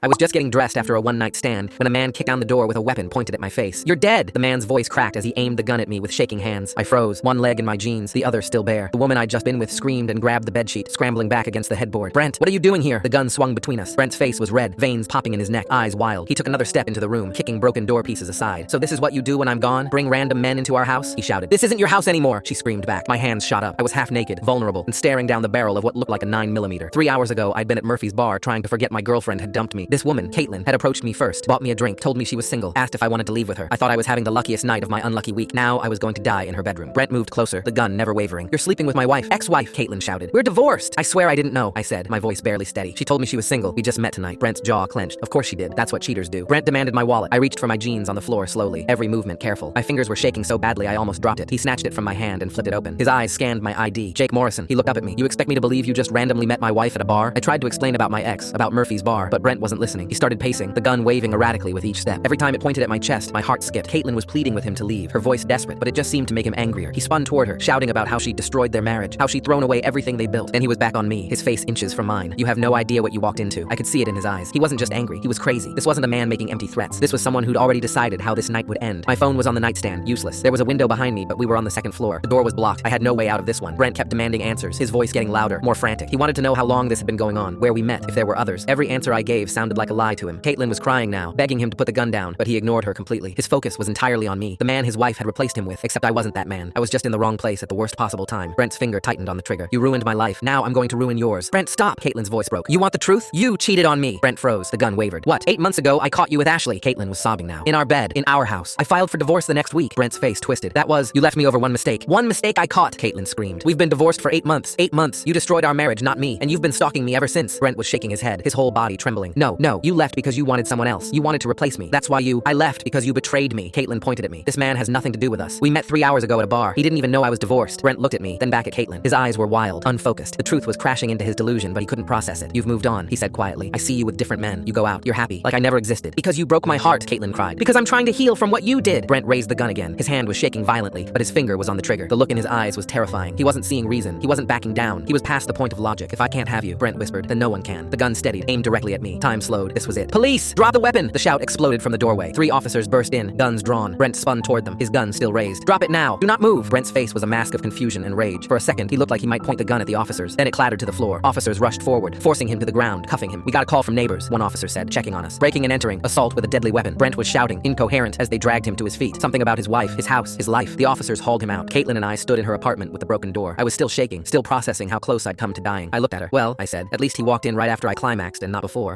I was just getting dressed after a one-night stand when a man kicked down the door with a weapon pointed at my face. "You're dead!" The man's voice cracked as he aimed the gun at me with shaking hands. I froze, one leg in my jeans, the other still bare. The woman I'd just been with screamed and grabbed the bedsheet, scrambling back against the headboard. "Brent, what are you doing here?" The gun swung between us. Brent's face was red, veins popping in his neck, eyes wild. He took another step into the room, kicking broken door pieces aside. "So this is what you do when I'm gone? Bring random men into our house?" he shouted. "This isn't your house anymore," she screamed back. My hands shot up. I was half naked, vulnerable, and staring down the barrel of what looked like a 9mm. 3 hours ago, I'd been at Murphy's bar trying to forget my girlfriend had dumped me. This woman, Caitlin, had approached me first, bought me a drink, told me she was single, asked if I wanted to leave with her. I thought I was having the luckiest night of my unlucky week. Now I was going to die in her bedroom. Brent moved closer, the gun never wavering. "You're sleeping with my wife." "Ex-wife," Caitlin shouted. "We're divorced." "I swear I didn't know," I said, my voice barely steady. "She told me she was single. We just met tonight." Brent's jaw clenched. Of course she did. That's what cheaters do. Brent demanded my wallet. I reached for my jeans on the floor slowly, every movement careful. My fingers were shaking so badly I almost dropped it. He snatched it from my hand and flipped it open. His eyes scanned my ID. "Jake Morrison." He looked up at me. "You expect me to believe you just randomly met my wife at a bar?" I tried to explain about my ex, about Murphy's bar, but Brent wasn't listening. He started pacing, the gun waving erratically with each step. Every time it pointed at my chest, my heart skipped. Caitlin was pleading with him to leave, her voice desperate, but it just seemed to make him angrier. He spun toward her, shouting about how she'd destroyed their marriage, how she'd thrown away everything they built. Then he was back on me, his face inches from mine. "You have no idea what you walked into." I could see it in his eyes. He wasn't just angry, he was crazy. This wasn't a man making empty threats. This was someone who'd already decided how this night would end. My phone was on the nightstand, useless. There was a window behind me, but we were on the second floor. The door was blocked. I had no way out of this one. Brent kept demanding answers, his voice getting louder, more frantic. He wanted to know how long this had been going on, where we met, if there were others. Every answer I gave sounded like a lie to him. Caitlin was crying now, begging him to put the gun down, but he ignored her completely. His focus was entirely on me, the man his wife had replaced him with, except I wasn't that man. I was just in the wrong place at the worst possible time. Brent's finger tightened on the trigger. "You ruined my life. Now I'm going to ruin yours." "Brent, stop!" Caitlin's voice broke. "You want the truth? You cheated on me." Brent froze. The gun wavered. "What? 8 months ago, I caught you with Ashley." Caitlin was sobbing now. "In our bed, in our house. I filed for divorce the next week." Brent's face twisted. "That was, you left me over one mistake." "One mistake I caught," Caitlin screamed. "We've been divorced for 8 months. 8 months. You destroyed our marriage, not me, and you've been stalking me ever since." Brent was shaking his head, his whole body trembling. No, you left because you wanted someone else. You wanted to replace me. That's why I left because you betrayed me." Caitlin pointed at me. "This man has nothing to do with us. We met 3 hours ago at a bar. He didn't even know I was divorced." Brent looked at me, then back at Caitlin. His eyes were wild, unfocused. The truth was crashing into his delusion, but he couldn't process it. "You've moved on," he said quietly. "I see you with different men. You go out. You're happy. Like I never existed." "Because you broke my heart," Caitlin cried. "Because I'm trying to heal from what you did." Brent raised the gun again. His hand was shaking violently, but his finger was on the trigger. The look in his eyes was terrifying. He wasn't seeing reason. He wasn't backing down. He was past the point of logic. "If I can't have you," Brent whispered, "then no one can." The gun steadied, aimed directly at me. Time slowed. This was it. "Police! Drop the weapon!" The shout exploded from the doorway. 3 officers burst in, guns drawn. Brent spun toward them, his gun still raised. "Drop it now! Do not move!" Brent's face was a mask of confusion and rage. For a second, he looked like he might point the gun at the officers. Then it clattered to the floor. Officers rushed forward, forcing him to the ground, cuffing him. "We got a call from neighbors," one officer said, checking on us. "Breaking and entering, assault with a deadly weapon." Brent was shouting, incoherent, as they dragged him to his feet. Something about his wife, his house, his life. The officers hauled him out. Caitlin and I stood in her apartment with the broken door. I was still shaking, still processing how close I'd come to dying. I looked at her. "Well," I said, "at least he walked in right after I climaxed and not before."